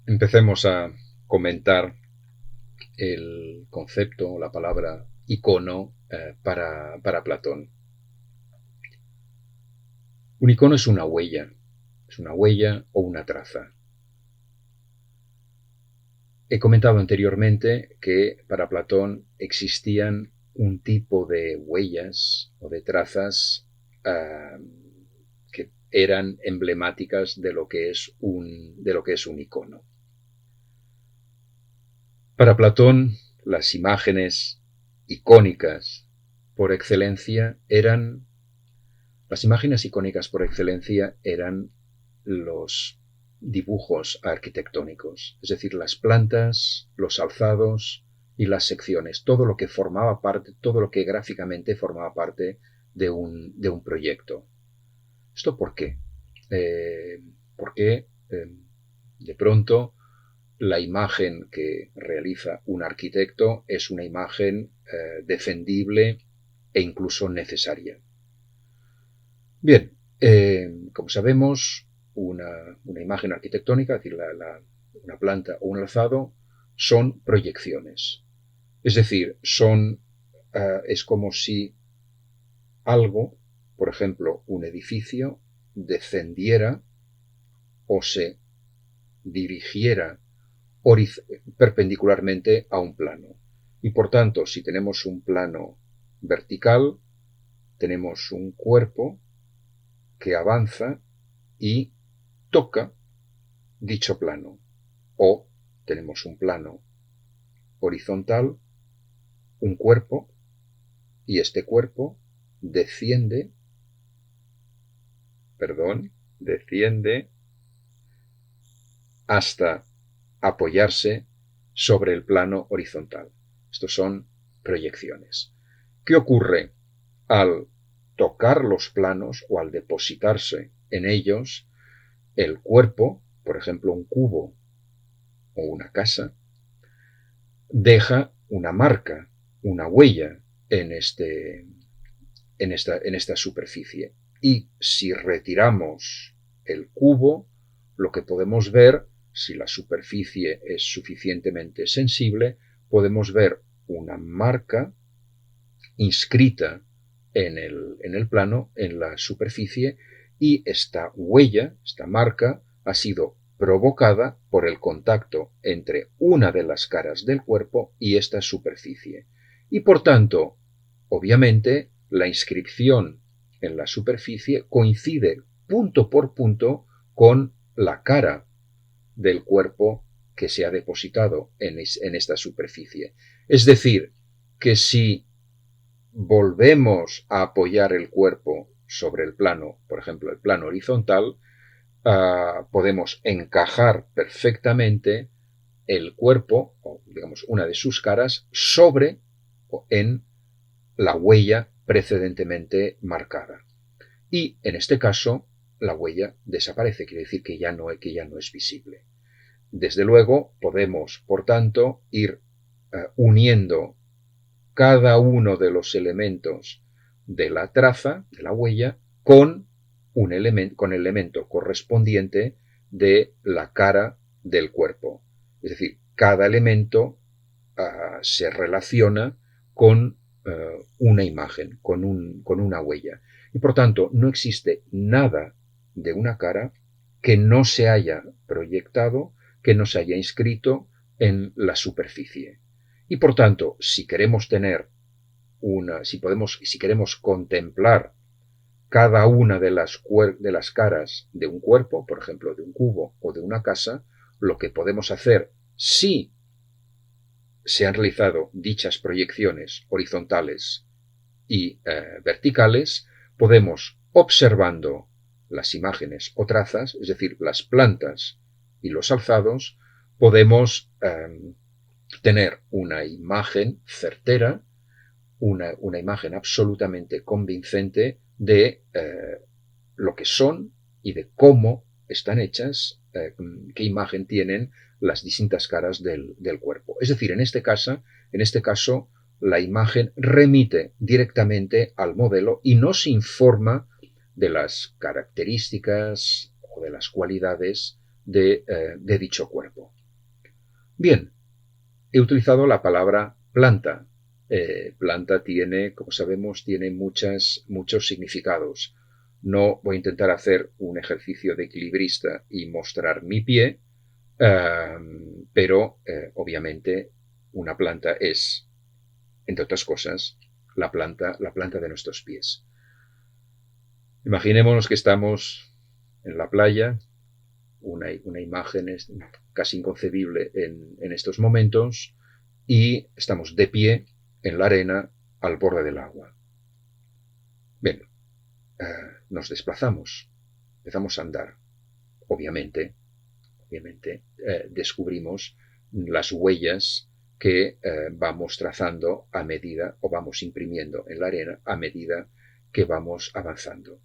Empecemos a comentar el concepto o la palabra icono para Platón. Un icono es una huella o una traza. He comentado anteriormente que para Platón existían un tipo de huellas o de trazas que eran emblemáticas de lo que es un icono. Para Platón, las imágenes icónicas por excelencia eran las imágenes icónicas por excelencia eran los dibujos arquitectónicos, es decir, las plantas, los alzados y las secciones, todo lo que formaba parte, todo lo que gráficamente formaba parte de un proyecto. ¿Esto por qué? Porque de pronto la imagen que realiza un arquitecto es una imagen defendible e incluso necesaria. Bien, como sabemos, una imagen arquitectónica, es decir, una planta o un alzado, son proyecciones. Es decir, es como si algo, por ejemplo, un edificio, descendiera o se dirigiera perpendicularmente a un plano. Y por tanto, si tenemos un plano vertical, tenemos un cuerpo que avanza y toca dicho plano. O tenemos un plano horizontal, un cuerpo, y este cuerpo desciende hasta apoyarse sobre el plano horizontal. Estos son proyecciones. ¿Qué ocurre al tocar los planos o al depositarse en ellos? El cuerpo, por ejemplo, un cubo o una casa, deja una marca, una huella en esta superficie. Y si retiramos el cubo, lo que podemos ver, si la superficie es suficientemente sensible, podemos ver una marca inscrita en el plano, en la superficie, y esta huella, esta marca, ha sido provocada por el contacto entre una de las caras del cuerpo y esta superficie. Y por tanto, obviamente, la inscripción en la superficie coincide punto por punto con la cara del cuerpo que se ha depositado en esta superficie. Es decir, que si volvemos a apoyar el cuerpo sobre el plano, por ejemplo, el plano horizontal, podemos encajar perfectamente el cuerpo, o digamos una de sus caras, sobre o en la huella precedentemente marcada. Y en este caso, la huella desaparece, quiere decir que ya no es visible. Desde luego, podemos, por tanto, ir uniendo cada uno de los elementos de la traza, de la huella, con con el elemento correspondiente de la cara del cuerpo. Es decir, cada elemento se relaciona con una imagen, con una huella. Y por tanto, no existe nada de una cara que no se haya proyectado, que no se haya inscrito en la superficie. Y por tanto, si queremos si queremos contemplar cada una de las caras de un cuerpo, por ejemplo, de un cubo o de una casa, lo que podemos hacer, si se han realizado dichas proyecciones horizontales y verticales, podemos, observando las imágenes o trazas, es decir, las plantas y los alzados, podemos tener una imagen certera, una imagen absolutamente convincente de lo que son y de cómo están hechas, qué imagen tienen las distintas caras del cuerpo. Es decir, en este caso, la imagen remite directamente al modelo y nos informa de las características o de las cualidades de dicho cuerpo. Bien, he utilizado la palabra planta. Planta tiene, como sabemos, tiene muchos significados. No voy a intentar hacer un ejercicio de equilibrista y mostrar mi pie, pero obviamente una planta es, entre otras cosas, la planta de nuestros pies. Imaginémonos que estamos en la playa, una imagen casi inconcebible en estos momentos, y estamos de pie en la arena al borde del agua. Bien, nos desplazamos, empezamos a andar. Obviamente, descubrimos las huellas que vamos trazando a medida, o vamos imprimiendo en la arena a medida que vamos avanzando.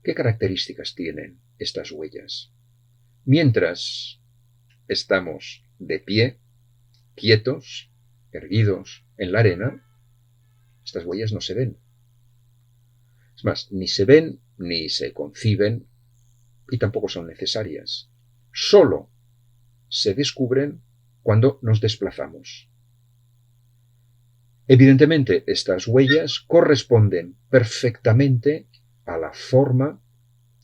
¿Qué características tienen estas huellas? Mientras estamos de pie, quietos, erguidos en la arena, estas huellas no se ven. Es más, ni se ven, ni se conciben, y tampoco son necesarias. Solo se descubren cuando nos desplazamos. Evidentemente, estas huellas corresponden perfectamente a la forma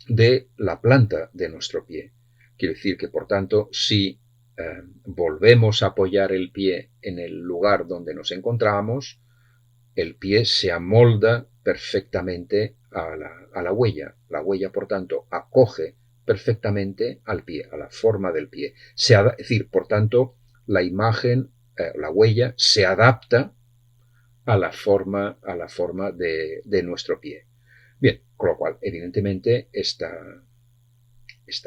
de la planta de nuestro pie. Quiere decir que, por tanto, si volvemos a apoyar el pie en el lugar donde nos encontrábamos, el pie se amolda perfectamente a la huella. La huella, por tanto, acoge perfectamente al pie, a la forma del pie. Es decir, por tanto, la imagen, la huella, se adapta a la forma de nuestro pie. Bien, con lo cual, evidentemente,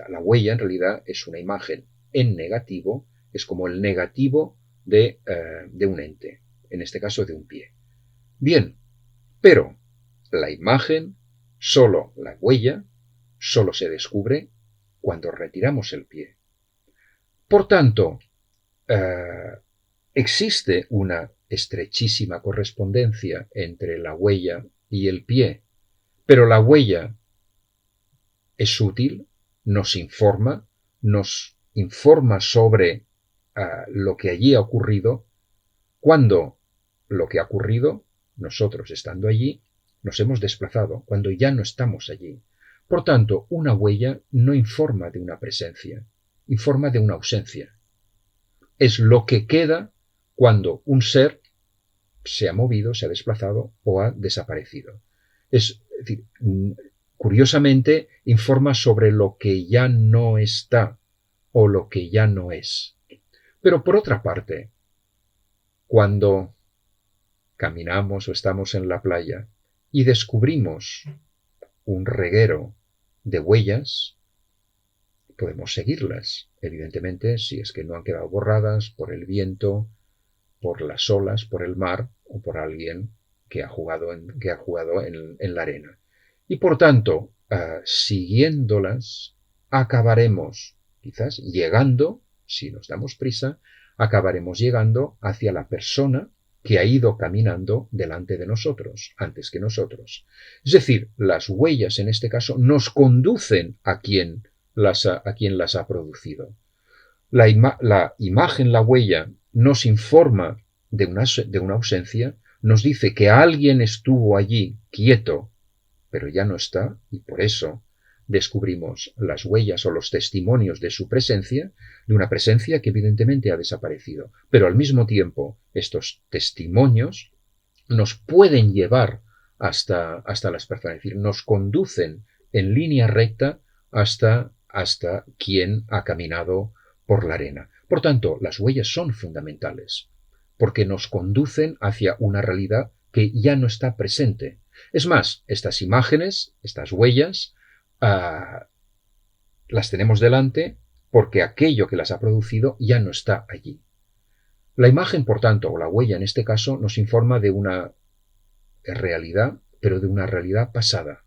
la huella en realidad es una imagen en negativo, es como el negativo de un ente, en este caso de un pie. Bien, pero la imagen, la huella, solo se descubre cuando retiramos el pie. Por tanto, existe una estrechísima correspondencia entre la huella y el pie, pero la huella es útil, nos informa sobre lo que allí ha ocurrido, cuando lo que ha ocurrido, nosotros estando allí, nos hemos desplazado, cuando ya no estamos allí. Por tanto, una huella no informa de una presencia, informa de una ausencia. Es lo que queda cuando un ser se ha movido, se ha desplazado o ha desaparecido. Es decir, curiosamente, informa sobre lo que ya no está o lo que ya no es. Pero por otra parte, cuando caminamos o estamos en la playa y descubrimos un reguero de huellas, podemos seguirlas, evidentemente, si es que no han quedado borradas por el viento, por las olas, por el mar o por alguien que ha jugado en la arena. Y por tanto, siguiéndolas, acabaremos quizás llegando, si nos damos prisa, acabaremos llegando hacia la persona que ha ido caminando delante de nosotros, antes que nosotros. Es decir, las huellas en este caso nos conducen a quien las ha producido. La imagen, la huella, nos informa de una ausencia, nos dice que alguien estuvo allí quieto, pero ya no está, y por eso descubrimos las huellas o los testimonios de su presencia, de una presencia que evidentemente ha desaparecido. Pero al mismo tiempo, estos testimonios nos pueden llevar hasta las personas, es decir, nos conducen en línea recta hasta quien ha caminado por la arena. Por tanto, las huellas son fundamentales, porque nos conducen hacia una realidad que ya no está presente. Es más, estas imágenes, estas huellas, las tenemos delante porque aquello que las ha producido ya no está allí. La imagen, por tanto, o la huella en este caso, nos informa de una realidad, pero de una realidad pasada.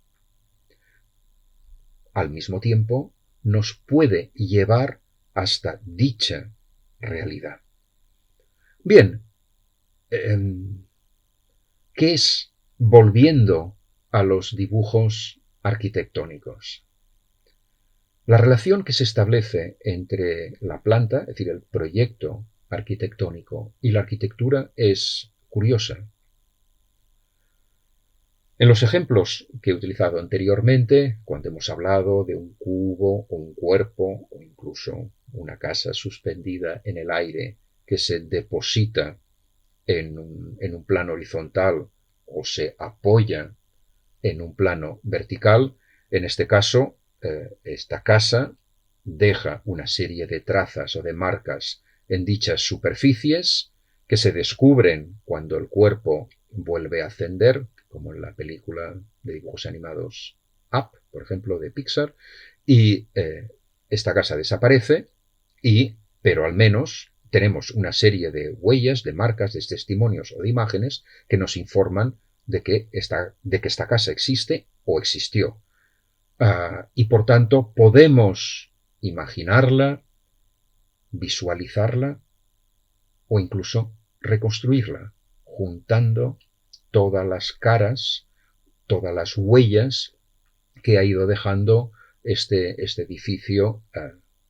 Al mismo tiempo, nos puede llevar hasta dicha realidad. Bien, ¿qué es, volviendo a los dibujos arquitectónicos? La relación que se establece entre la planta, es decir, el proyecto arquitectónico, y la arquitectura es curiosa. En los ejemplos que he utilizado anteriormente, cuando hemos hablado de un cubo o un cuerpo o incluso una casa suspendida en el aire que se deposita en un plano horizontal o se apoya en un plano vertical, en este caso, esta casa deja una serie de trazas o de marcas en dichas superficies que se descubren cuando el cuerpo vuelve a ascender, como en la película de dibujos animados Up, por ejemplo, de Pixar, y esta casa desaparece, pero al menos tenemos una serie de huellas, de marcas, de testimonios o de imágenes que nos informan de que esta casa existe o existió. Y por tanto podemos imaginarla, visualizarla o incluso reconstruirla, juntando todas las caras, todas las huellas que ha ido dejando este edificio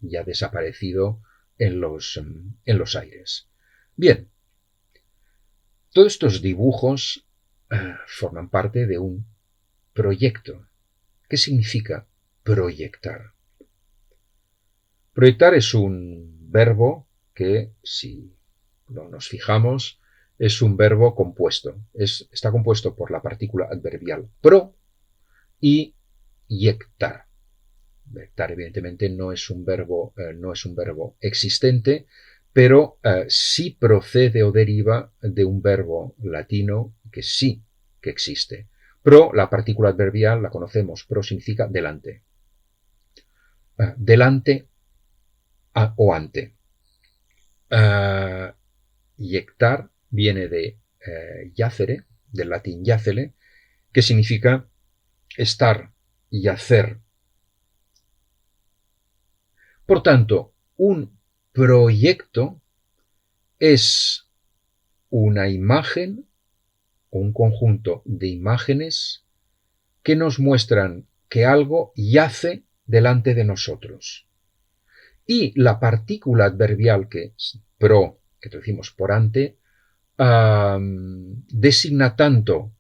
ya desaparecido en los aires. Bien, todos estos dibujos forman parte de un proyecto. ¿Qué significa proyectar? Proyectar es un verbo que, si no nos fijamos, es un verbo compuesto. Está compuesto por la partícula adverbial pro y yectar. Yectar, evidentemente, no es un verbo existente, pero sí procede o deriva de un verbo latino que sí que existe. Pro, la partícula adverbial, la conocemos. Pro significa delante. Delante o ante. Yectar viene de yacere, del latín yacere, que significa estar, yacer. Por tanto, un proyecto es una imagen o un conjunto de imágenes que nos muestran que algo yace delante de nosotros. Y la partícula adverbial que es pro, que decimos por ante, designa tanto,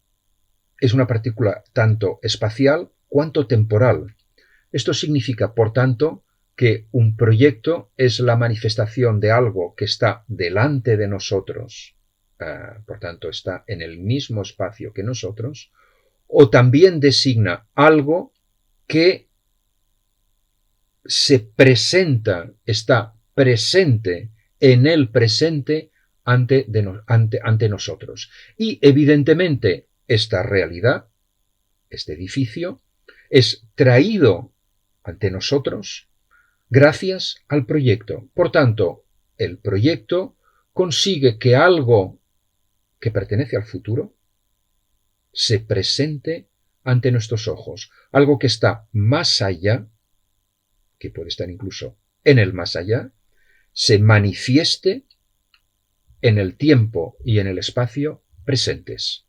es una partícula tanto espacial cuanto temporal. Esto significa, por tanto, que un proyecto es la manifestación de algo que está delante de nosotros, por tanto está en el mismo espacio que nosotros, o también designa algo que se presenta, está presente en el presente ante nosotros. Y evidentemente esta realidad, este edificio, es traído ante nosotros gracias al proyecto. Por tanto, el proyecto consigue que algo que pertenece al futuro se presente ante nuestros ojos, algo que está más allá, que puede estar incluso en el más allá, se manifieste en el tiempo y en el espacio presentes.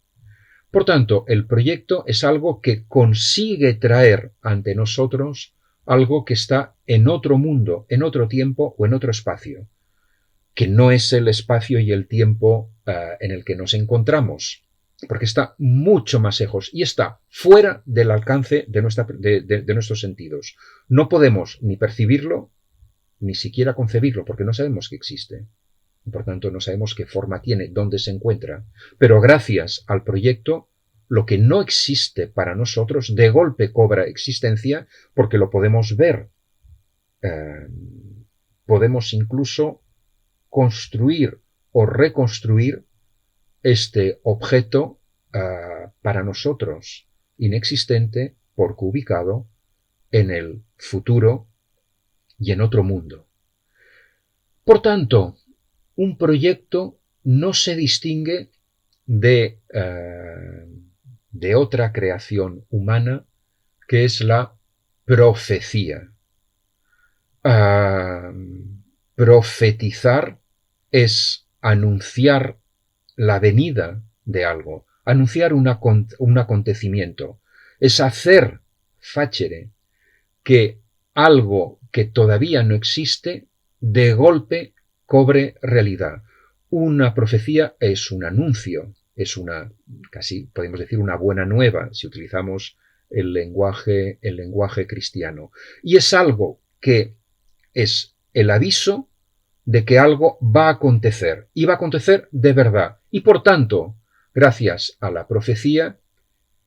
Por tanto, el proyecto es algo que consigue traer ante nosotros algo que está en otro mundo, en otro tiempo o en otro espacio, que no es el espacio y el tiempo en el que nos encontramos, porque está mucho más lejos y está fuera del alcance de nuestros sentidos. No podemos ni percibirlo, ni siquiera concebirlo, porque no sabemos que existe. Por tanto, no sabemos qué forma tiene, dónde se encuentra. Pero gracias al proyecto, lo que no existe para nosotros, de golpe cobra existencia porque lo podemos ver. Podemos incluso construir o reconstruir este objeto para nosotros inexistente porque ubicado en el futuro y en otro mundo. Por tanto, un proyecto no se distingue de otra creación humana que es la profecía. Profetizar es anunciar la venida de algo, anunciar un acontecimiento, es hacer, facere, que algo que todavía no existe de golpe cobre realidad. Una profecía es un anuncio, es una, casi podemos decir, una buena nueva, si utilizamos el lenguaje cristiano. Y es algo que es el aviso de que algo va a acontecer, y va a acontecer de verdad. Y por tanto, gracias a la profecía,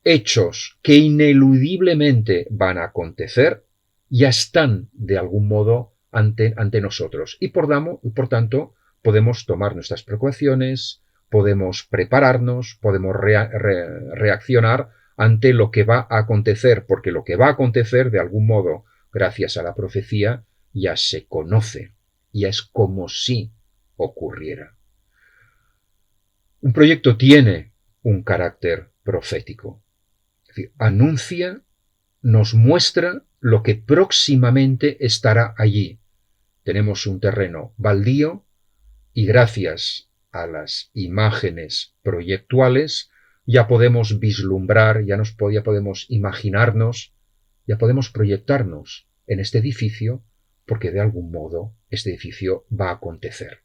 hechos que ineludiblemente van a acontecer ya están de algún modo ante nosotros. Y por tanto, podemos tomar nuestras precauciones, podemos prepararnos, podemos reaccionar ante lo que va a acontecer, porque lo que va a acontecer, de algún modo, gracias a la profecía, ya se conoce, ya es como si ocurriera. Un proyecto tiene un carácter profético, es decir, anuncia, nos muestra lo que próximamente estará allí. Tenemos un terreno baldío y gracias a las imágenes proyectuales ya podemos vislumbrar, ya podemos imaginarnos, ya podemos proyectarnos en este edificio, porque de algún modo este edificio va a acontecer.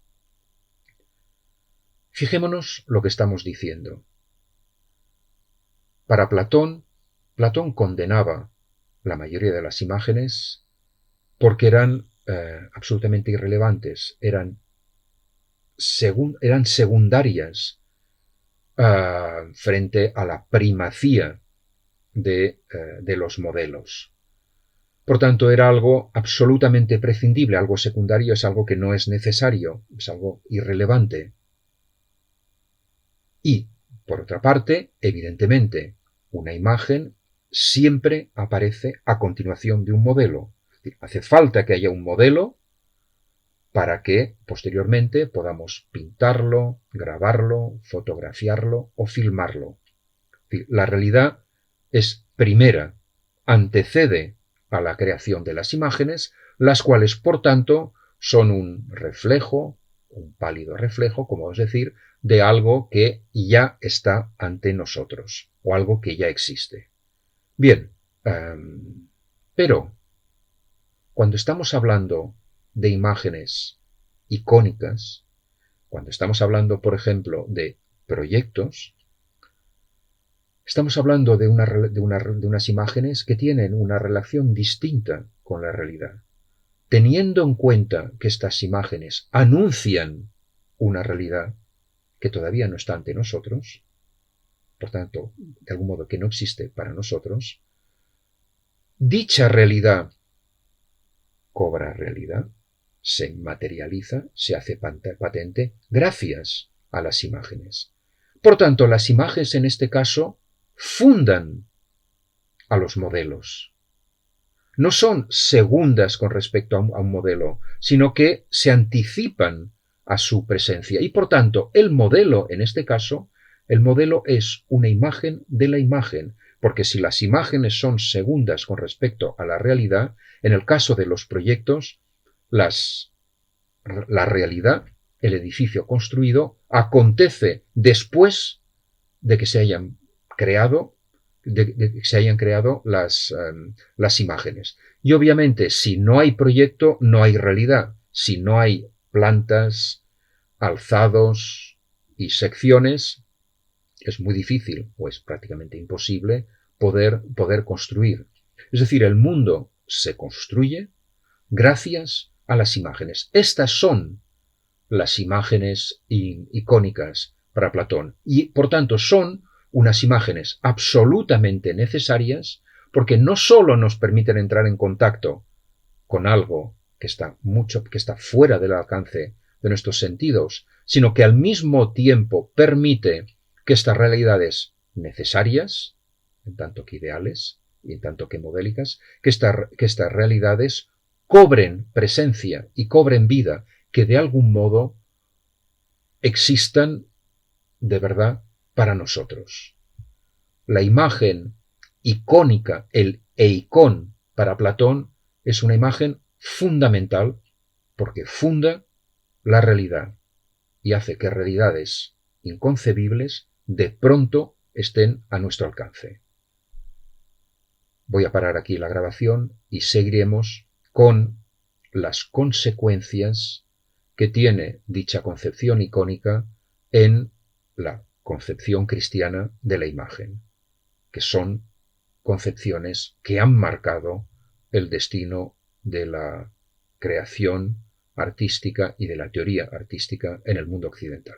Fijémonos lo que estamos diciendo. Para Platón condenaba la mayoría de las imágenes porque eran absolutamente irrelevantes, eran secundarias frente a la primacía de los modelos. Por tanto, era algo absolutamente prescindible, algo secundario es algo que no es necesario, es algo irrelevante. Y, por otra parte, evidentemente, una imagen siempre aparece a continuación de un modelo. Hace falta que haya un modelo para que posteriormente podamos pintarlo, grabarlo, fotografiarlo o filmarlo. La realidad es primera, antecede a la creación de las imágenes, las cuales, por tanto, son un reflejo, un pálido reflejo, como vamos a decir, de algo que ya está ante nosotros, o algo que ya existe. Bien, pero cuando estamos hablando de imágenes icónicas, cuando estamos hablando, por ejemplo, de proyectos, estamos hablando de unas imágenes que tienen una relación distinta con la realidad. Teniendo en cuenta que estas imágenes anuncian una realidad que todavía no está ante nosotros, por tanto, de algún modo que no existe para nosotros, dicha realidad cobra realidad, se materializa, se hace patente gracias a las imágenes. Por tanto, las imágenes en este caso fundan a los modelos. No son segundas con respecto a un modelo, sino que se anticipan a su presencia. Y por tanto, el modelo, en este caso, el modelo es una imagen de la imagen, porque si las imágenes son segundas con respecto a la realidad, en el caso de los proyectos, la realidad, el edificio construido, acontece después de que se hayan creado las imágenes. Y obviamente, si no hay proyecto, no hay realidad. Si no hay plantas, alzados y secciones, es muy difícil, o es prácticamente imposible, poder construir. Es decir, el mundo se construye gracias a las imágenes. Estas son las imágenes icónicas para Platón y, por tanto, son unas imágenes absolutamente necesarias porque no solo nos permiten entrar en contacto con algo que está fuera del alcance de nuestros sentidos, sino que al mismo tiempo permite que estas realidades necesarias, en tanto que ideales y en tanto que modélicas, que estas realidades cobren presencia y cobren vida, que de algún modo existan de verdad para nosotros. La imagen icónica, el eikon para Platón, es una imagen fundamental porque funda la realidad y hace que realidades inconcebibles de pronto estén a nuestro alcance. Voy a parar aquí la grabación y seguiremos con las consecuencias que tiene dicha concepción icónica en la concepción cristiana de la imagen, que son concepciones que han marcado el destino de la creación artística y de la teoría artística en el mundo occidental.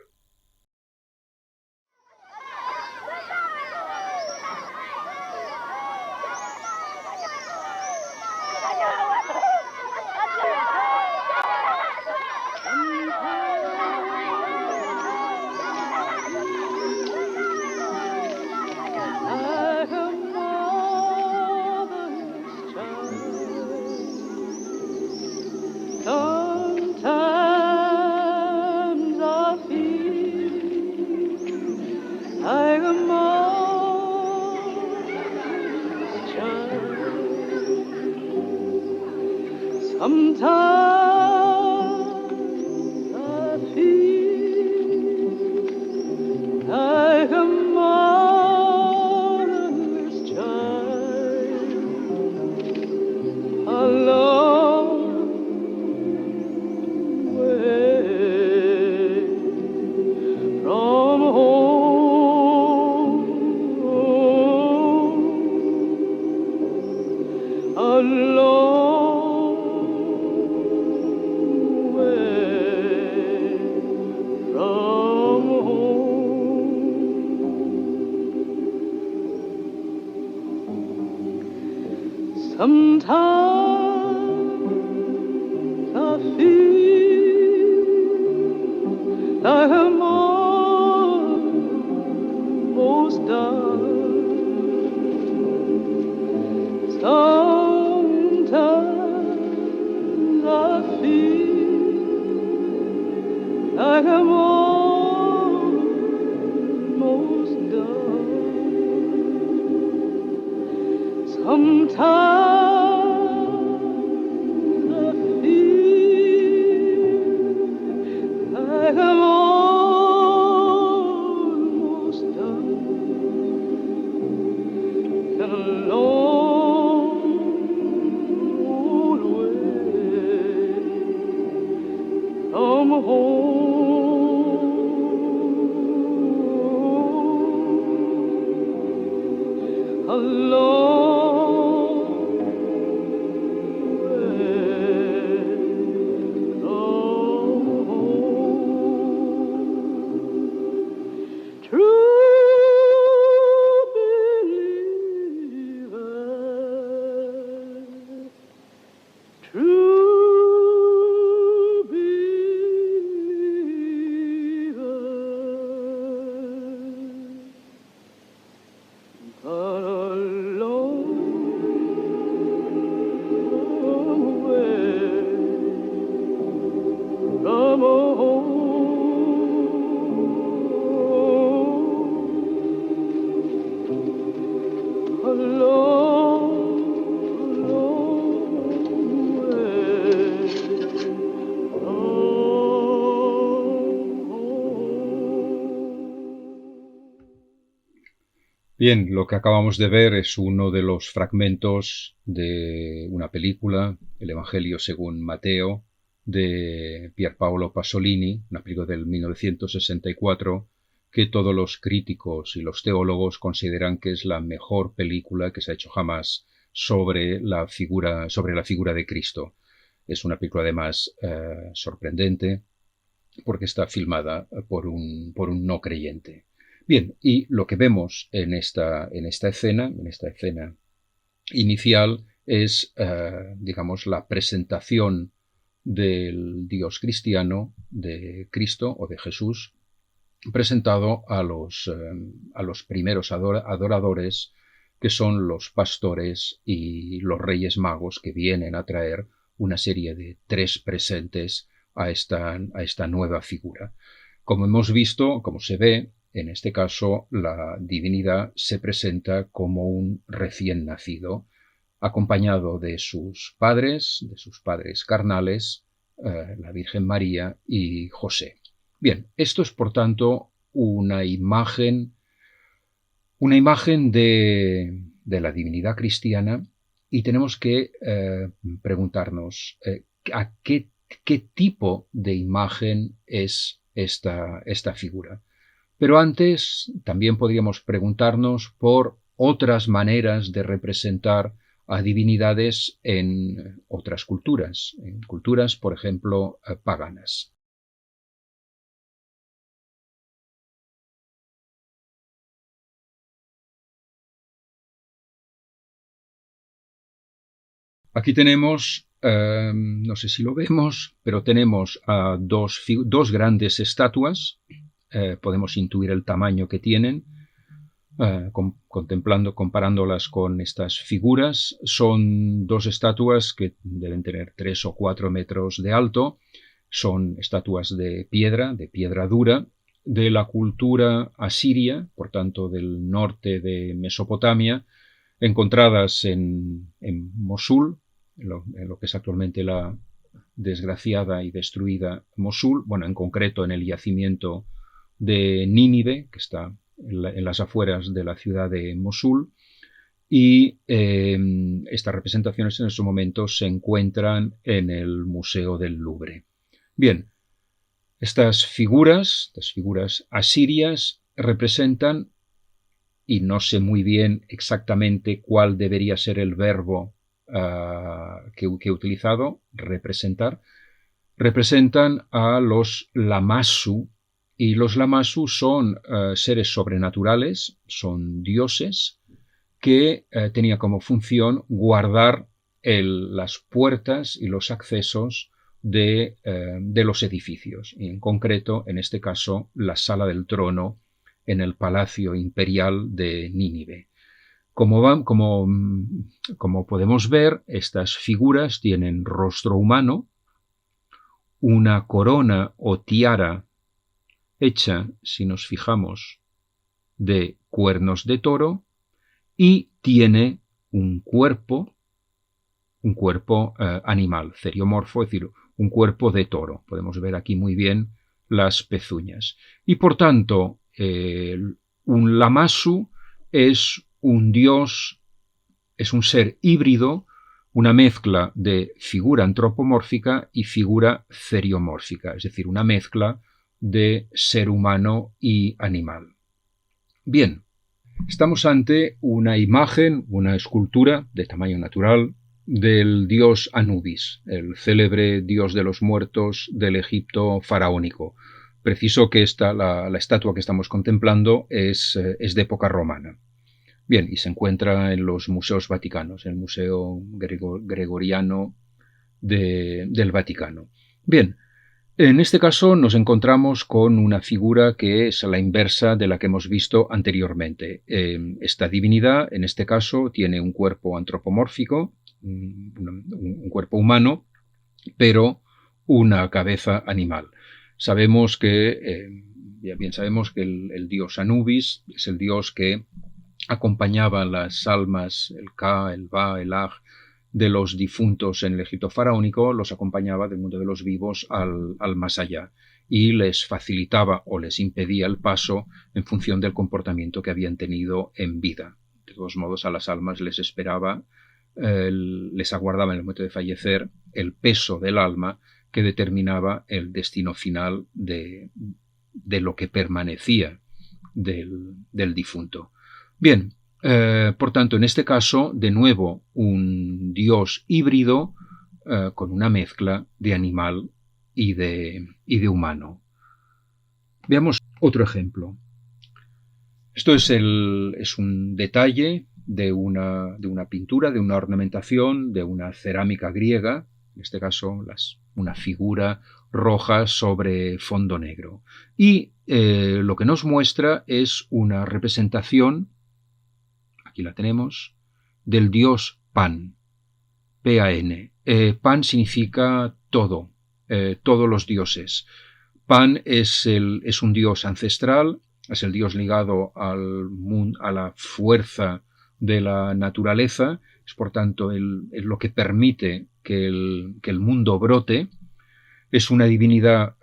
Bien, lo que acabamos de ver es uno de los fragmentos de una película, El Evangelio según Mateo, de Pierpaolo Pasolini, una película del 1964, que todos los críticos y los teólogos consideran que es la mejor película que se ha hecho jamás sobre la figura de Cristo. Es una película además sorprendente porque está filmada por un no creyente. Bien, y lo que vemos en esta escena inicial es, digamos, la presentación del Dios cristiano, de Cristo o de Jesús, presentado a los primeros adoradores, que son los pastores y los reyes magos, que vienen a traer una serie de 3 presentes a esta nueva figura. Como hemos visto, como se ve, en este caso la divinidad se presenta como un recién nacido, acompañado de sus padres carnales, la Virgen María y José. Bien, esto es por tanto una imagen de la divinidad cristiana y tenemos que preguntarnos a qué tipo de imagen es esta figura. Pero antes también podríamos preguntarnos por otras maneras de representar a divinidades en otras culturas, en culturas, por ejemplo, paganas. Aquí tenemos, no sé si lo vemos, pero tenemos dos grandes estatuas. Podemos intuir el tamaño que tienen, comparándolas con estas figuras. Son dos estatuas que deben tener 3 o 4 metros de alto. Son estatuas de piedra dura, de la cultura asiria, por tanto del norte de Mesopotamia, encontradas en Mosul, en lo que es actualmente la desgraciada y destruida Mosul, bueno, en concreto en el yacimiento de Nínive, que está en las afueras de la ciudad de Mosul, y estas representaciones en ese momento se encuentran en el Museo del Louvre. Bien, estas figuras asirias, representan, y no sé muy bien exactamente cuál debería ser el verbo que he utilizado, representan a los Lamassu, y los Lamassu son seres sobrenaturales, son dioses que tenían como función guardar las puertas y los accesos de los edificios, y en concreto, en este caso, la sala del trono en el palacio imperial de Nínive. Como podemos ver, estas figuras tienen rostro humano, una corona o tiara hecha, si nos fijamos, de cuernos de toro, y tiene un cuerpo animal, ceriomorfo, es decir, un cuerpo de toro. Podemos ver aquí muy bien las pezuñas. Y por tanto, un Lamassu es un dios, es un ser híbrido, una mezcla de figura antropomórfica y figura ceriomórfica, es decir, una mezcla de ser humano y animal. Bien, estamos ante una imagen, una escultura de tamaño natural del dios Anubis, el célebre dios de los muertos del Egipto faraónico. Preciso que la estatua que estamos contemplando es de época romana. Bien, y se encuentra en los museos vaticanos, en el Museo Gregoriano del Vaticano. Bien, en este caso nos encontramos con una figura que es la inversa de la que hemos visto anteriormente. Esta divinidad, en este caso, tiene un cuerpo antropomórfico, un cuerpo humano, pero una cabeza animal. Sabemos bien sabemos que el dios Anubis es el dios que acompañaba las almas, el Ka, el Ba, el Aj, de los difuntos en el Egipto faraónico, los acompañaba del mundo de los vivos al más allá, y les facilitaba o les impedía el paso en función del comportamiento que habían tenido en vida. De todos modos, a las almas les esperaba, les aguardaba en el momento de fallecer el peso del alma que determinaba el destino final de lo que permanecía del difunto. Bien, por tanto, en este caso, de nuevo, un dios híbrido con una mezcla de animal y de humano. Veamos otro ejemplo. Esto es un detalle de una pintura, de una ornamentación, de una cerámica griega, en este caso una figura roja sobre fondo negro. Y lo que nos muestra es una representación, aquí la tenemos, del dios Pan, P-A-N. Pan significa todo, todos los dioses. Pan es un dios ancestral, es el dios ligado a la fuerza de la naturaleza, es por tanto lo que permite que el mundo brote. Es una divinidad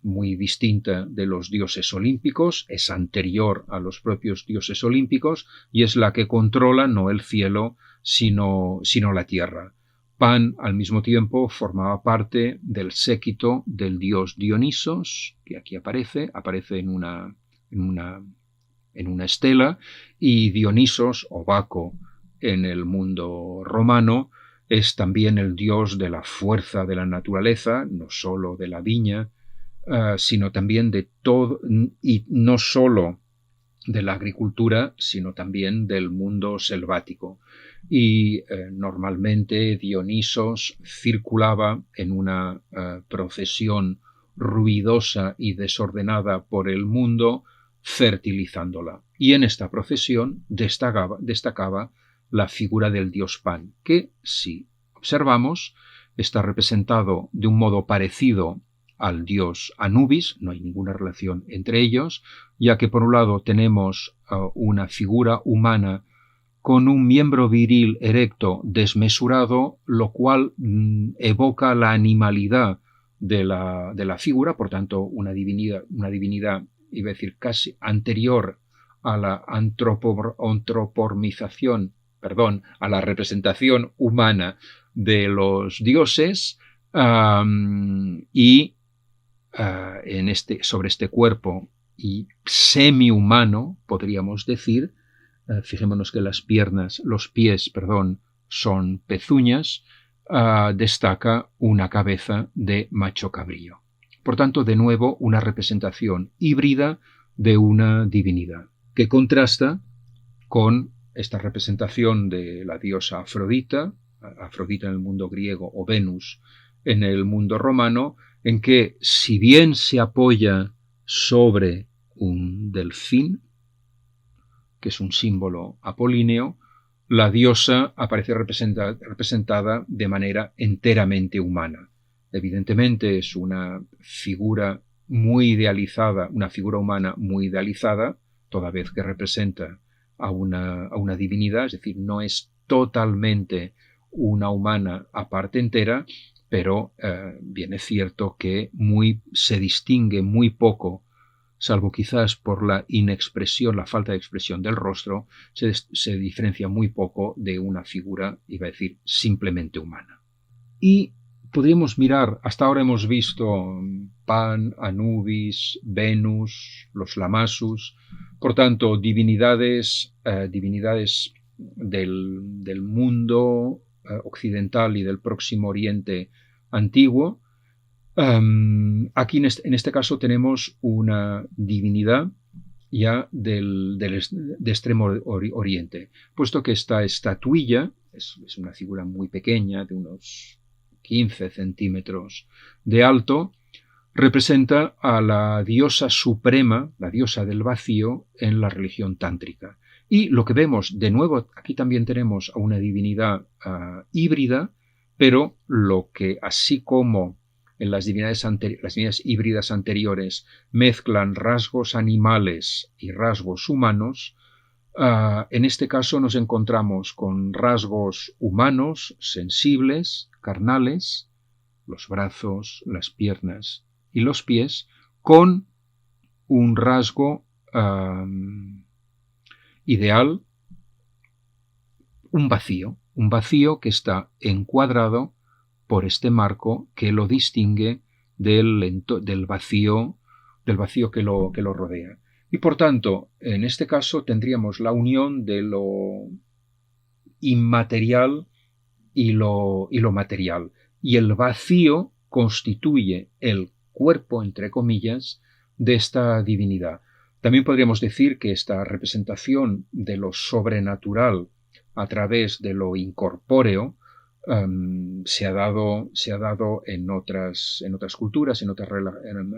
muy distinta de los dioses olímpicos, es anterior a los propios dioses olímpicos y es la que controla no el cielo, sino la tierra. Pan, al mismo tiempo, formaba parte del séquito del dios Dionisos, que aquí aparece en una estela, y Dionisos, o Baco, en el mundo romano, es también el dios de la fuerza de la naturaleza, no solo de la viña, sino también de todo, y no solo de la agricultura, sino también del mundo selvático. Y normalmente Dionisos circulaba en una procesión ruidosa y desordenada por el mundo, fertilizándola. Y en esta procesión destacaba la figura del dios Pan, que, si observamos, está representado de un modo parecido al dios Anubis, no hay ninguna relación entre ellos, ya que por un lado tenemos una figura humana con un miembro viril erecto desmesurado, lo cual evoca la animalidad de la figura, por tanto una divinidad, iba a decir casi anterior a la antropomorfización, a la representación humana de los dioses, y sobre este cuerpo y semi-humano, podríamos decir, fijémonos que los pies, son pezuñas, destaca una cabeza de macho cabrío. Por tanto, de nuevo, una representación híbrida de una divinidad, que contrasta con esta representación de la diosa Afrodita en el mundo griego o Venus en el mundo romano, en que, si bien se apoya sobre un delfín, que es un símbolo apolíneo, la diosa aparece representada de manera enteramente humana. Evidentemente es una figura muy idealizada, una figura humana muy idealizada, toda vez que representa a una divinidad, es decir, no es totalmente una humana aparte entera, pero bien es cierto que se distingue muy poco, salvo quizás por la inexpresión, la falta de expresión del rostro, se diferencia muy poco de una figura, iba a decir, simplemente humana. Y podríamos mirar, hasta ahora hemos visto Pan, Anubis, Venus, los Lamasus, por tanto, divinidades del mundo occidental y del Próximo Oriente antiguo. Aquí en este caso tenemos una divinidad ya de Extremo Oriente, puesto que esta estatuilla es una figura muy pequeña, de unos 15 centímetros de alto, representa a la diosa suprema, la diosa del vacío, en la religión tántrica. Y lo que vemos, de nuevo, aquí también tenemos a una divinidad híbrida, pero lo que, así como en las divinidades híbridas anteriores mezclan rasgos animales y rasgos humanos, en este caso nos encontramos con rasgos humanos, sensibles, carnales, los brazos, las piernas y los pies, con un rasgo ideal, un vacío que está encuadrado por este marco que lo distingue del vacío que lo rodea. Y por tanto, en este caso tendríamos la unión de lo inmaterial y lo material. Y el vacío constituye el cuerpo, entre comillas, de esta divinidad. También podríamos decir que esta representación de lo sobrenatural a través de lo incorpóreo se ha dado en otras culturas, en otras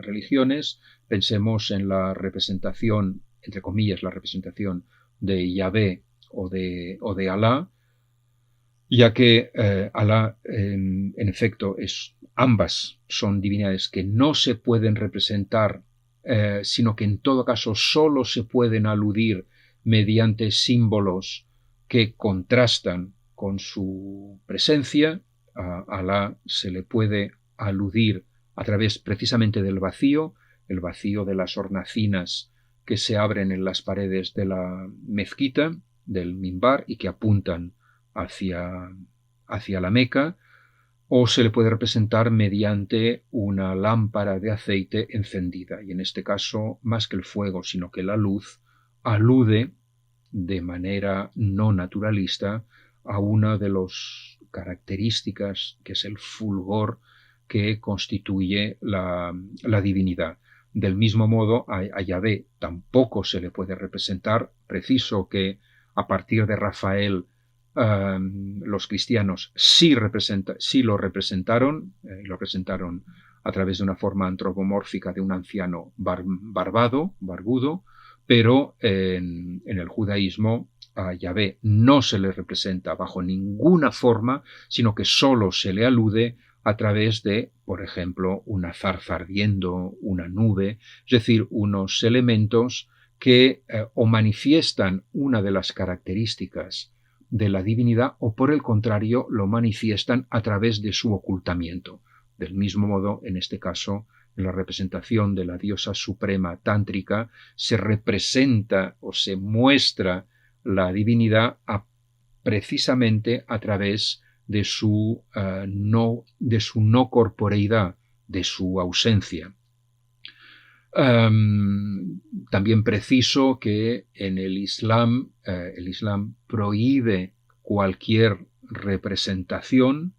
religiones. Pensemos en la representación, entre comillas, la representación de Yahvé o de Alá, ya que Alá, en efecto, ambas son divinidades que no se pueden representar, sino que en todo caso solo se pueden aludir mediante símbolos que contrastan con su presencia. A Alá se le puede aludir a través precisamente del vacío, el vacío de las hornacinas que se abren en las paredes de la mezquita, del minbar, y que apuntan hacia la Meca, o se le puede representar mediante una lámpara de aceite encendida. Y en este caso, más que el fuego, sino que la luz, alude de manera no naturalista a una de las características que es el fulgor que constituye la divinidad. Del mismo modo, a Yahvé tampoco se le puede representar. Preciso que a partir de Rafael los cristianos sí lo representaron, lo presentaron a través de una forma antropomórfica de un anciano barbudo, pero en el judaísmo a Yahvé no se le representa bajo ninguna forma, sino que solo se le alude a través de, por ejemplo, una zarza ardiendo, una nube, es decir, unos elementos que o manifiestan una de las características de la divinidad o por el contrario lo manifiestan a través de su ocultamiento. Del mismo modo, en este caso, en la representación de la diosa suprema tántrica, se representa o se muestra la divinidad precisamente a través de su no corporeidad, de su ausencia. También preciso que en el Islam prohíbe cualquier representación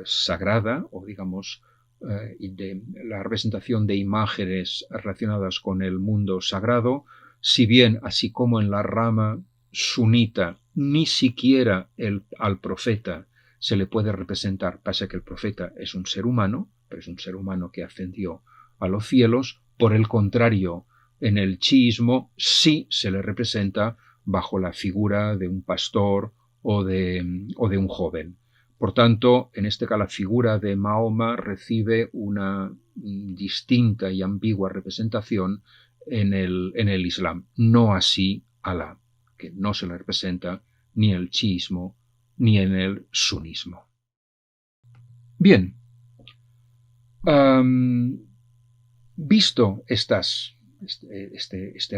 sagrada o digamos la representación de imágenes relacionadas con el mundo sagrado, si bien así como en la rama sunita ni siquiera al profeta se le puede representar, pasa que el profeta es un ser humano, pero es un ser humano que ascendió a los cielos. Por el contrario, en el chiismo sí se le representa bajo la figura de un pastor o de un joven. Por tanto, en este caso la figura de Mahoma recibe una distinta y ambigua representación en el Islam, no así Alá, que no se le representa ni en el chiismo ni en el sunismo. Bien, visto este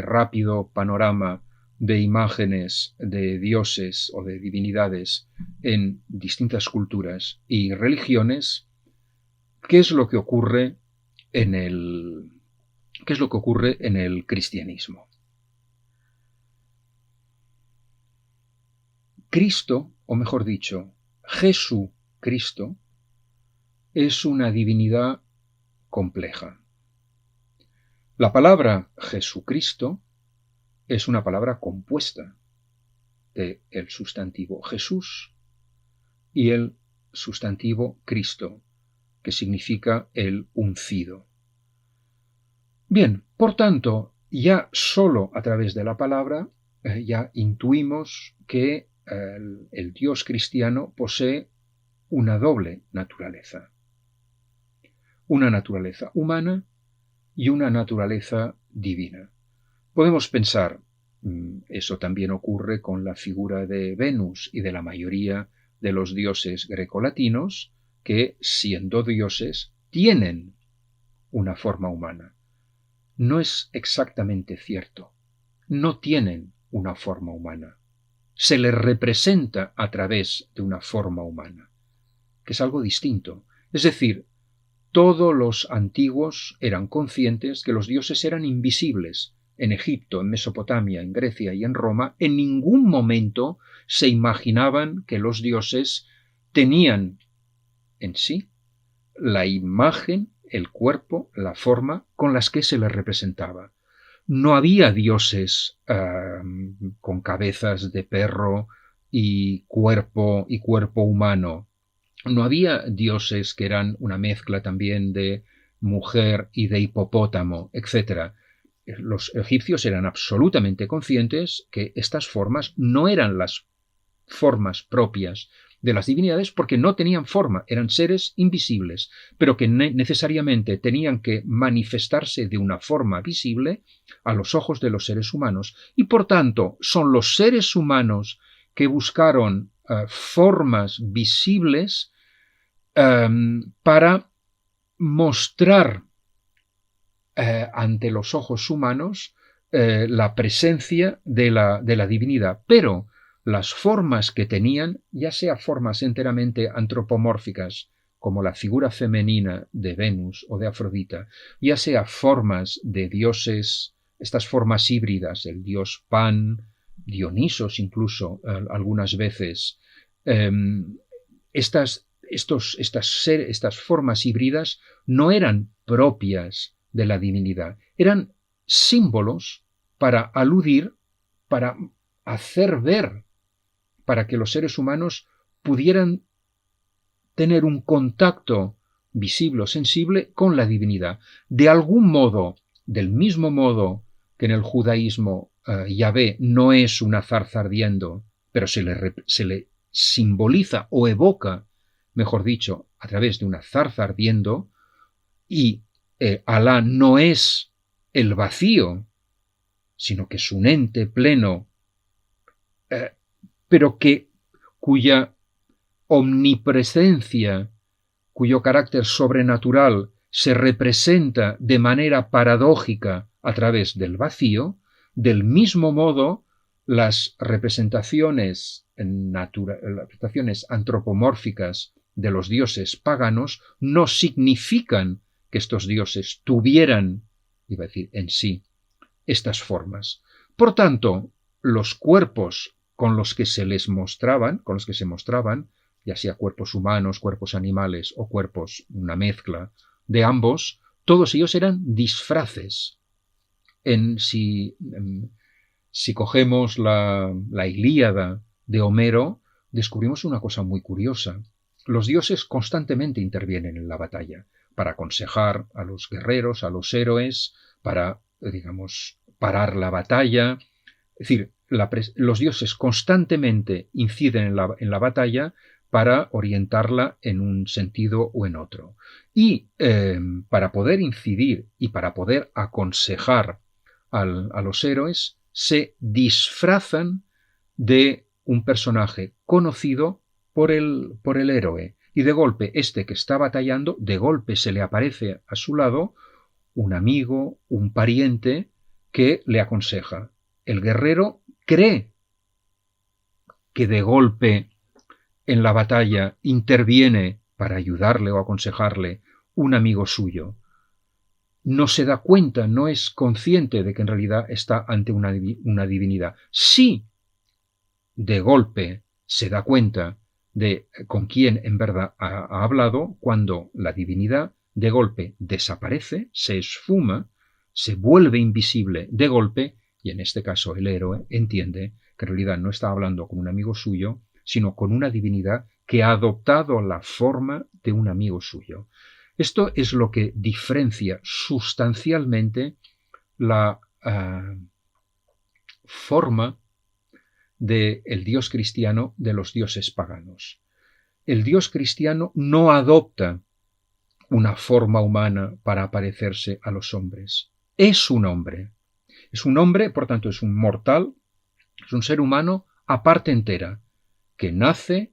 rápido panorama de imágenes de dioses o de divinidades en distintas culturas y religiones, ¿qué es lo que ocurre en el cristianismo? Cristo, o mejor dicho, Jesucristo, es una divinidad compleja. La palabra Jesucristo es una palabra compuesta del sustantivo Jesús y el sustantivo Cristo, que significa el uncido. Bien, por tanto, ya solo a través de la palabra ya intuimos que el Dios cristiano posee una doble naturaleza. Una naturaleza humana y una naturaleza divina. Podemos pensar, eso también ocurre con la figura de Venus y de la mayoría de los dioses grecolatinos, que siendo dioses tienen una forma humana. No es exactamente cierto. No tienen una forma humana. Se les representa a través de una forma humana, que es algo distinto. Es decir, todos los antiguos eran conscientes que los dioses eran invisibles. En Egipto, en Mesopotamia, en Grecia y en Roma, en ningún momento se imaginaban que los dioses tenían en sí la imagen, el cuerpo, la forma con las que se les representaba. No había dioses con cabezas de perro y cuerpo humano. No había dioses que eran una mezcla también de mujer y de hipopótamo, etc. Los egipcios eran absolutamente conscientes que estas formas no eran las formas propias de las divinidades porque no tenían forma, eran seres invisibles, pero que necesariamente tenían que manifestarse de una forma visible a los ojos de los seres humanos. Y por tanto, son los seres humanos que buscaron formas visibles para mostrar ante los ojos humanos la presencia de la divinidad. Pero las formas que tenían, ya sea formas enteramente antropomórficas, como la figura femenina de Venus o de Afrodita, ya sea formas de dioses, estas formas híbridas, el dios Pan, Dionisos incluso algunas veces, estas formas híbridas no eran propias de la divinidad, eran símbolos para aludir, para hacer ver, para que los seres humanos pudieran tener un contacto visible o sensible con la divinidad. De algún modo, del mismo modo que en el judaísmo Yahvé no es una zarza ardiendo, pero se le simboliza o evoca, mejor dicho, a través de una zarza ardiendo, y Alá no es el vacío, sino que es un ente pleno, pero cuya omnipresencia, cuyo carácter sobrenatural se representa de manera paradójica a través del vacío, del mismo modo las representaciones antropomórficas de los dioses paganos no significan que estos dioses tuvieran, iba a decir, en sí, estas formas. Por tanto, los cuerpos con los que se mostraban, ya sea cuerpos humanos, cuerpos animales o cuerpos, una mezcla de ambos, todos ellos eran disfraces. Si cogemos la Ilíada de Homero, descubrimos una cosa muy curiosa. Los dioses constantemente intervienen en la batalla para aconsejar a los guerreros, a los héroes, para, digamos, parar la batalla. Es decir, los dioses constantemente inciden en la batalla para orientarla en un sentido o en otro. Y para poder incidir y para poder aconsejar a los héroes, se disfrazan de un personaje conocido por el héroe. Y de golpe, este que está batallando, de golpe se le aparece a su lado un amigo, un pariente que le aconseja. El guerrero cree que de golpe en la batalla interviene para ayudarle o aconsejarle un amigo suyo. No se da cuenta, no es consciente de que en realidad está ante una divinidad. Sí, de golpe se da cuenta de con quién en verdad ha hablado cuando la divinidad de golpe desaparece, se esfuma, se vuelve invisible de golpe, y en este caso el héroe entiende que en realidad no está hablando con un amigo suyo, sino con una divinidad que ha adoptado la forma de un amigo suyo. Esto es lo que diferencia sustancialmente la forma del Dios cristiano de los dioses paganos. El Dios cristiano no adopta una forma humana para parecerse a los hombres. Es un hombre. Es un hombre, por tanto, es un mortal, es un ser humano a parte entera, que nace,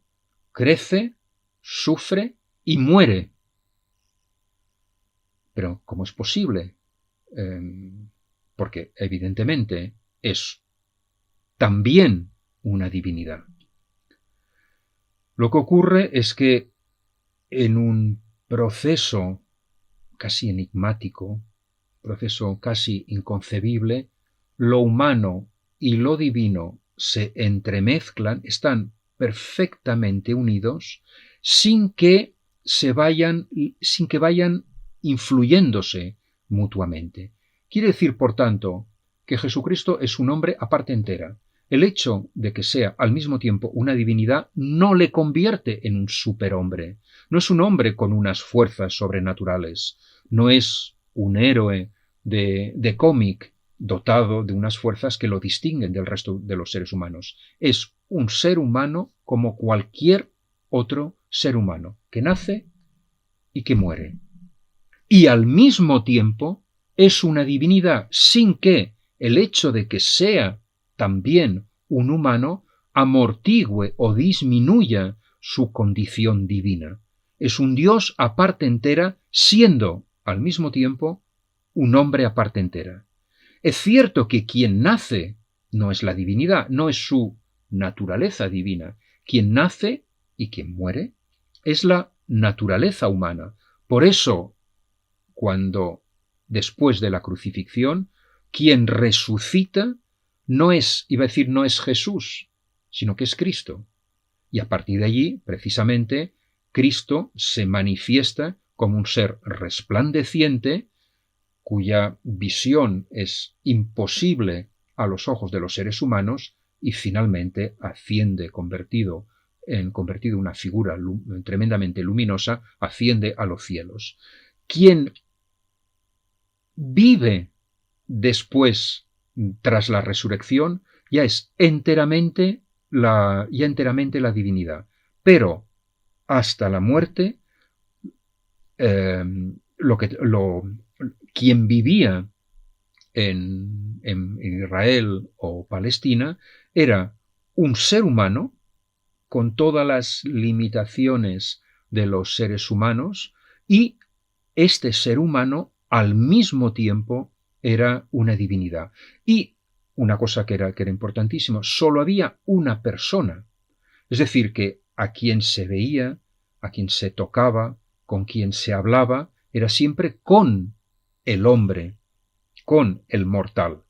crece, sufre y muere. Pero, ¿cómo es posible? Porque, evidentemente, es también una divinidad. Lo que ocurre es que en un proceso casi enigmático, proceso casi inconcebible, lo humano y lo divino se entremezclan, están perfectamente unidos, sin que vayan influyéndose mutuamente. Quiere decir, por tanto, que Jesucristo es un hombre a parte entera. El hecho de que sea al mismo tiempo una divinidad no le convierte en un superhombre. No es un hombre con unas fuerzas sobrenaturales. No es un héroe de cómic dotado de unas fuerzas que lo distinguen del resto de los seres humanos. Es un ser humano como cualquier otro ser humano, que nace y que muere. Y al mismo tiempo es una divinidad sin que el hecho de que sea también un humano amortigüe o disminuya su condición divina. Es un Dios a parte entera, siendo al mismo tiempo un hombre a parte entera. Es cierto que quien nace no es la divinidad, no es su naturaleza divina. Quien nace y quien muere es la naturaleza humana. Por eso, cuando después de la crucifixión, quien resucita no es, iba a decir, no es Jesús, sino que es Cristo. Y a partir de allí, precisamente, Cristo se manifiesta como un ser resplandeciente, cuya visión es imposible a los ojos de los seres humanos, y finalmente asciende, convertido en una figura tremendamente luminosa, asciende a los cielos. Quien vive después, tras la resurrección, ya es enteramente la divinidad. Pero hasta la muerte, quien vivía en Israel o Palestina era un ser humano con todas las limitaciones de los seres humanos, y este ser humano al mismo tiempo era una divinidad. Y una cosa que era importantísima, solo había una persona. Es decir, que a quien se veía, a quien se tocaba, con quien se hablaba, era siempre con el hombre, con el mortal.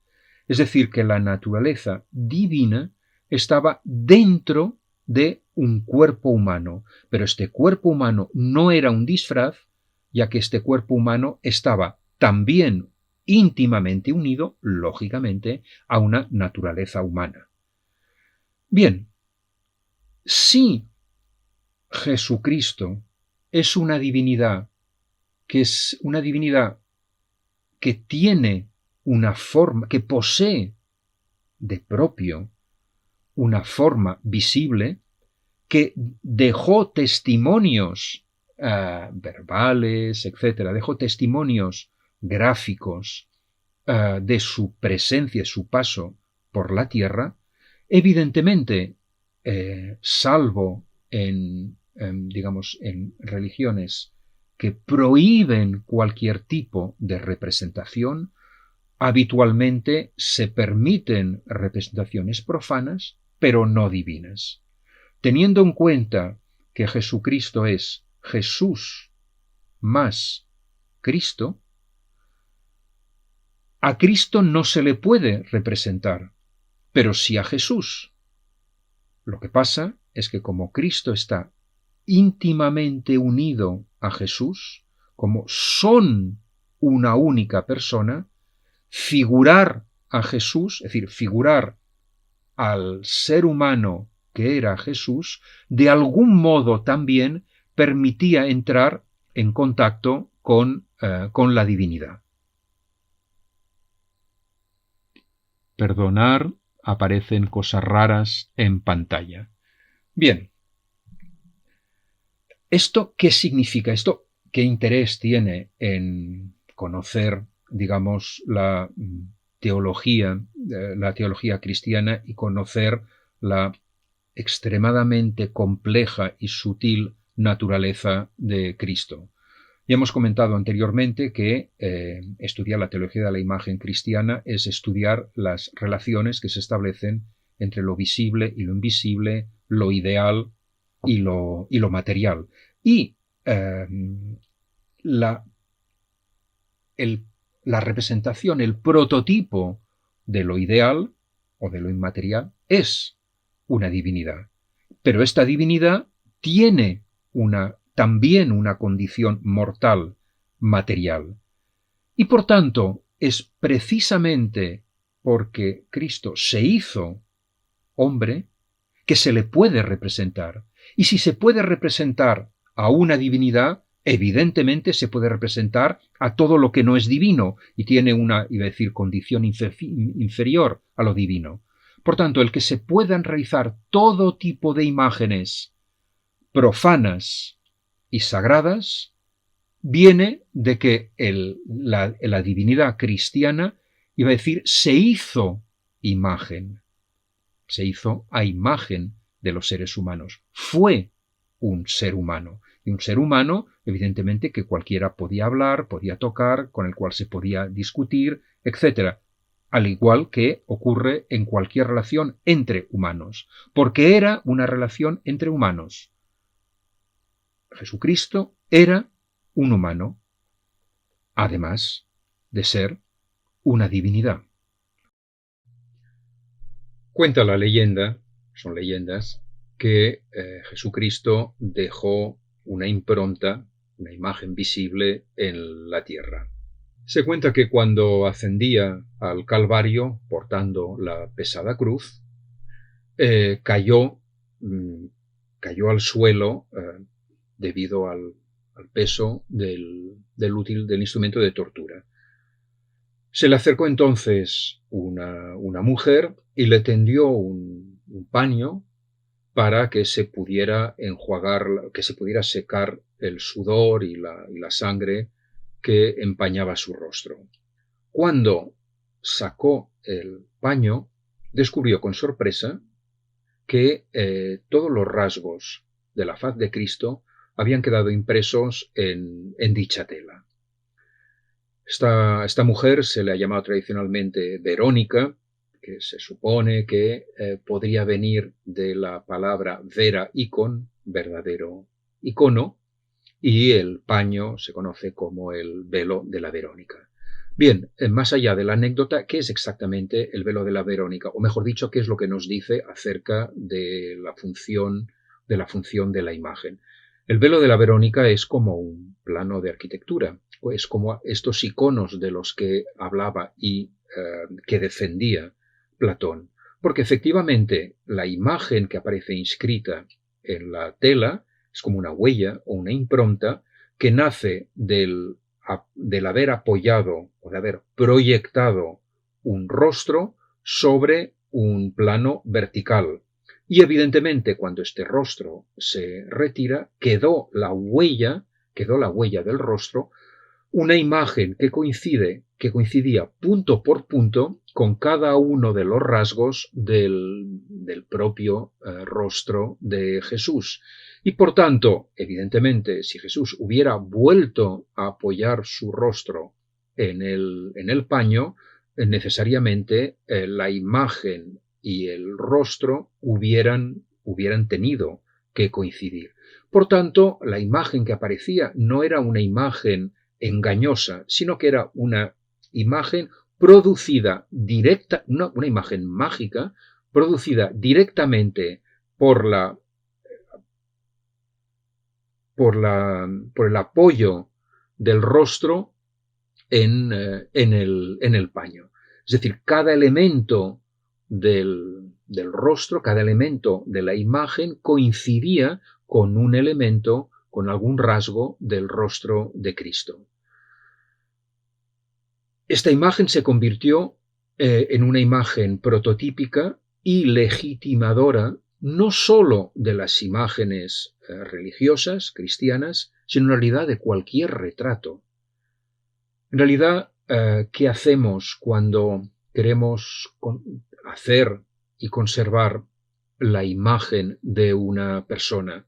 Es decir, que la naturaleza divina estaba dentro de un cuerpo humano, pero este cuerpo humano no era un disfraz, ya que este cuerpo humano estaba también íntimamente unido, lógicamente, a una naturaleza humana. Bien, si Jesucristo es una divinidad que tiene una forma, que posee de propio una forma visible, que dejó testimonios verbales, etcétera, dejó testimonios gráficos de su presencia, su paso por la tierra, evidentemente, salvo en religiones que prohíben cualquier tipo de representación, habitualmente se permiten representaciones profanas, pero no divinas. Teniendo en cuenta que Jesucristo es Jesús más Cristo, a Cristo no se le puede representar, pero sí a Jesús. Lo que pasa es que como Cristo está íntimamente unido a Jesús, como son una única persona, figurar a Jesús, es decir, figurar al ser humano que era Jesús, de algún modo también permitía entrar en contacto con la divinidad. Perdonar, aparecen cosas raras en pantalla. Bien, ¿esto qué significa? ¿Esto qué interés tiene en conocer, digamos, la teología cristiana y conocer la extremadamente compleja y sutil naturaleza de Cristo? Ya hemos comentado anteriormente que estudiar la teología de la imagen cristiana es estudiar las relaciones que se establecen entre lo visible y lo invisible, lo ideal y lo material. Y la representación, el prototipo de lo ideal o de lo inmaterial es una divinidad. Pero esta divinidad tiene también una condición mortal, material. Y por tanto, es precisamente porque Cristo se hizo hombre que se le puede representar. Y si se puede representar a una divinidad, evidentemente se puede representar a todo lo que no es divino y tiene una, iba a decir, condición inferior a lo divino. Por tanto, el que se puedan realizar todo tipo de imágenes profanas y sagradas viene de que la divinidad cristiana, iba a decir, se hizo imagen. Se hizo a imagen de los seres humanos. Fue un ser humano. Y un ser humano, evidentemente, que cualquiera podía hablar, podía tocar, con el cual se podía discutir, etc. al igual que ocurre en cualquier relación entre humanos, porque era una relación entre humanos. Jesucristo era un humano, además de ser una divinidad. Cuenta la leyenda, son leyendas, que Jesucristo dejó una impronta, una imagen visible en la tierra. Se cuenta que cuando ascendía al Calvario portando la pesada cruz, cayó al suelo debido al peso del instrumento de tortura. Se le acercó entonces una mujer y le tendió un paño para que se pudiera enjuagar, que se pudiera secar el sudor y la sangre que empañaba su rostro. Cuando sacó el paño, descubrió con sorpresa que todos los rasgos de la faz de Cristo habían quedado impresos en dicha tela. Esta mujer se le ha llamado tradicionalmente Verónica, que se supone que podría venir de la palabra vera icon, verdadero icono, y el paño se conoce como el velo de la Verónica. Bien, más allá de la anécdota, ¿qué es exactamente el velo de la Verónica? O mejor dicho, ¿qué es lo que nos dice acerca de la función de la imagen? El velo de la Verónica es como un plano de arquitectura, es como estos iconos de los que hablaba y que defendía Platón, porque efectivamente la imagen que aparece inscrita en la tela es como una huella o una impronta que nace del haber apoyado o de haber proyectado un rostro sobre un plano vertical. Y evidentemente cuando este rostro se retira, quedó la huella del rostro, una imagen que coincidía punto por punto con cada uno de los rasgos del propio rostro de Jesús. Y por tanto, evidentemente, si Jesús hubiera vuelto a apoyar su rostro en el paño, necesariamente la imagen y el rostro hubieran tenido que coincidir. Por tanto, la imagen que aparecía no era una imagen engañosa, sino que era una imagen producida directa, una imagen mágica, producida directamente por el apoyo del rostro en el paño. Es decir, cada elemento del rostro, cada elemento de la imagen coincidía con un elemento, con algún rasgo del rostro de Cristo. Esta imagen se convirtió en una imagen prototípica y legitimadora no sólo de las imágenes religiosas, cristianas, sino en realidad de cualquier retrato. En realidad, ¿qué hacemos cuando queremos hacer y conservar la imagen de una persona?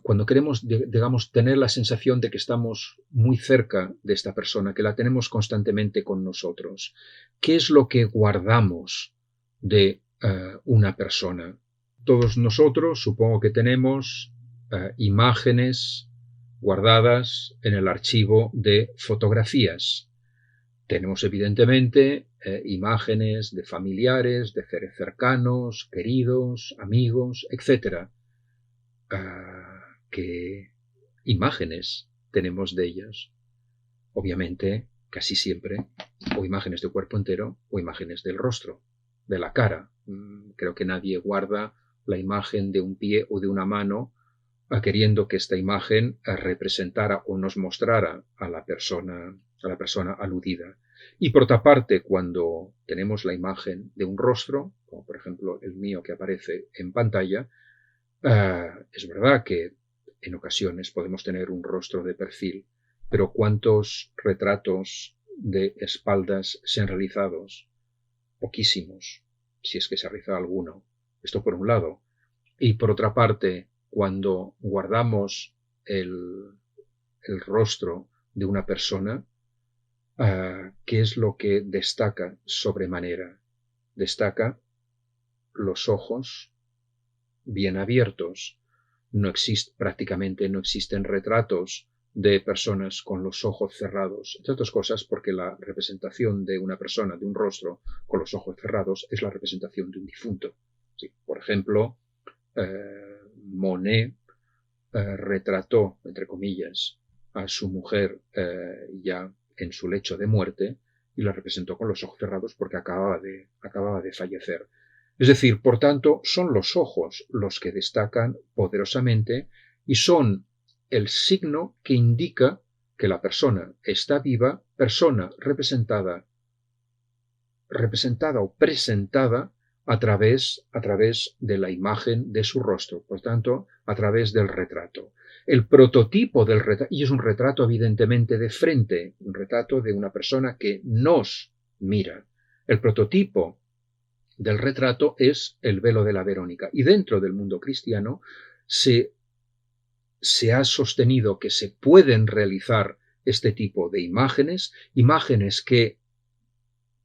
Cuando queremos, digamos, tener la sensación de que estamos muy cerca de esta persona, que la tenemos constantemente con nosotros. ¿Qué es lo que guardamos de una persona? Todos nosotros supongo que tenemos imágenes guardadas en el archivo de fotografías. Tenemos evidentemente imágenes de familiares, de seres cercanos, queridos, amigos, etc. ¿Qué imágenes tenemos de ellas? Obviamente, casi siempre, o imágenes de cuerpo entero o imágenes del rostro, de la cara. Creo que nadie guarda la imagen de un pie o de una mano queriendo que esta imagen representara o nos mostrara a la persona aludida. Y por otra parte, cuando tenemos la imagen de un rostro, como por ejemplo el mío que aparece en pantalla, es verdad que en ocasiones podemos tener un rostro de perfil, pero ¿cuántos retratos de espaldas se han realizado? Poquísimos, si es que se ha realizado alguno. Esto por un lado. Y por otra parte, cuando guardamos el rostro de una persona, ¿qué es lo que destaca sobremanera? Destaca los ojos bien abiertos. Prácticamente no existen retratos de personas con los ojos cerrados, entre otras cosas porque la representación de una persona, de un rostro con los ojos cerrados, es la representación de un difunto. Sí, por ejemplo, Monet retrató, entre comillas, a su mujer ya en su lecho de muerte y la representó con los ojos cerrados porque acababa de fallecer. Es decir, por tanto, son los ojos los que destacan poderosamente y son el signo que indica que la persona está viva, persona representada o presentada a través de la imagen de su rostro, por tanto, a través del retrato. El prototipo del retrato, y es un retrato evidentemente de frente, un retrato de una persona que nos mira. El prototipo del retrato es el velo de la Verónica. Y dentro del mundo cristiano se ha sostenido que se pueden realizar este tipo de imágenes que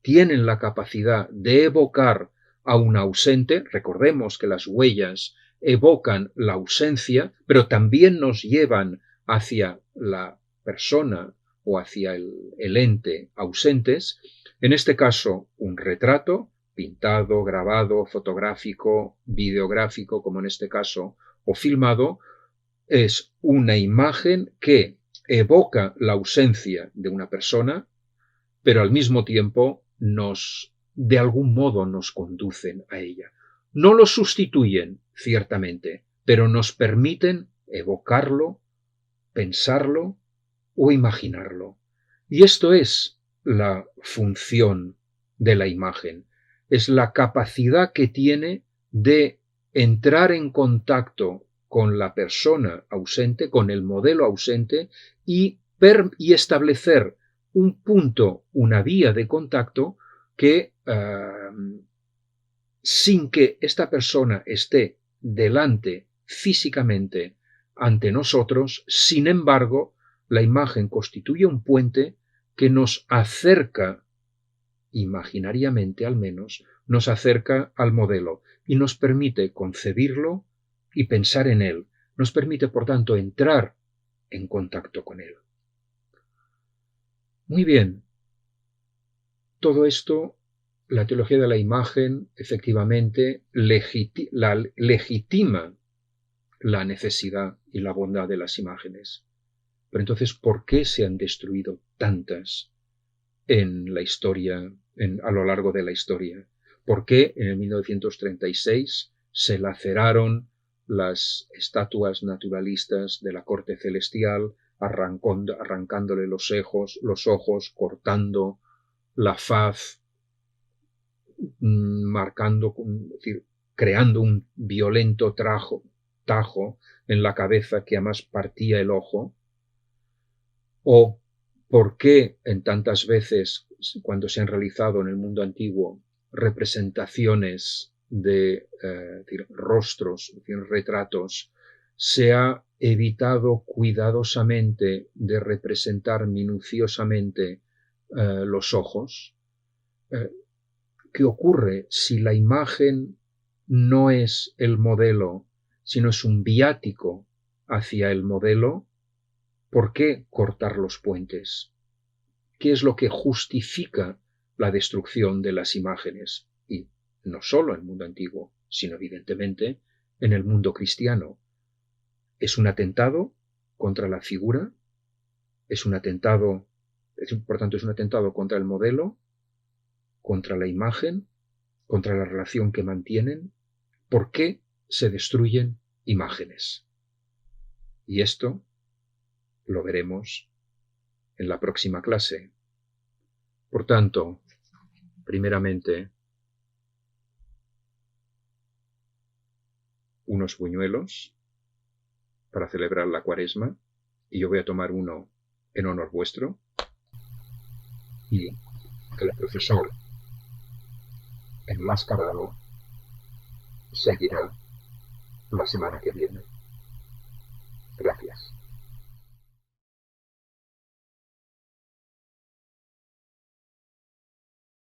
tienen la capacidad de evocar a un ausente. Recordemos que las huellas evocan la ausencia, pero también nos llevan hacia la persona o hacia el ente ausentes. En este caso, un retrato pintado, grabado, fotográfico, videográfico, como en este caso, o filmado, es una imagen que evoca la ausencia de una persona, pero al mismo tiempo de algún modo nos conducen a ella. No lo sustituyen, ciertamente, pero nos permiten evocarlo, pensarlo o imaginarlo. Y esto es la función de la imagen. Es la capacidad que tiene de entrar en contacto con la persona ausente, con el modelo ausente, y establecer un punto, una vía de contacto que, sin que esta persona esté delante físicamente ante nosotros, sin embargo, la imagen constituye un puente que nos acerca, imaginariamente al menos, nos acerca al modelo y nos permite concebirlo y pensar en él. Nos permite, por tanto, entrar en contacto con él. Muy bien. Todo esto, la teología de la imagen, efectivamente, legitima la necesidad y la bondad de las imágenes. Pero entonces, ¿por qué se han destruido tantas en la historia, a lo largo de la historia? ¿Por qué en el 1936 se laceraron las estatuas naturalistas de la corte celestial, arrancándole los ojos, cortando la faz, creando un violento tajo en la cabeza que además partía el ojo? ¿O por qué en tantas veces, cuando se han realizado en el mundo antiguo representaciones de rostros, retratos, se ha evitado cuidadosamente de representar minuciosamente los ojos? ¿Qué ocurre si la imagen no es el modelo, sino es un viático hacia el modelo? ¿Por qué cortar los puentes? ¿Qué es lo que justifica la destrucción de las imágenes? Y no solo en el mundo antiguo, sino evidentemente en el mundo cristiano. ¿Es un atentado contra la figura? Por tanto, es un atentado contra el modelo, contra la imagen, contra la relación que mantienen. ¿Por qué se destruyen imágenes? Y esto lo veremos en la próxima clase. Por tanto, primeramente, unos buñuelos para celebrar la Cuaresma, y yo voy a tomar uno en honor vuestro, y el profesor enmascarado seguirá la semana que viene. Gracias.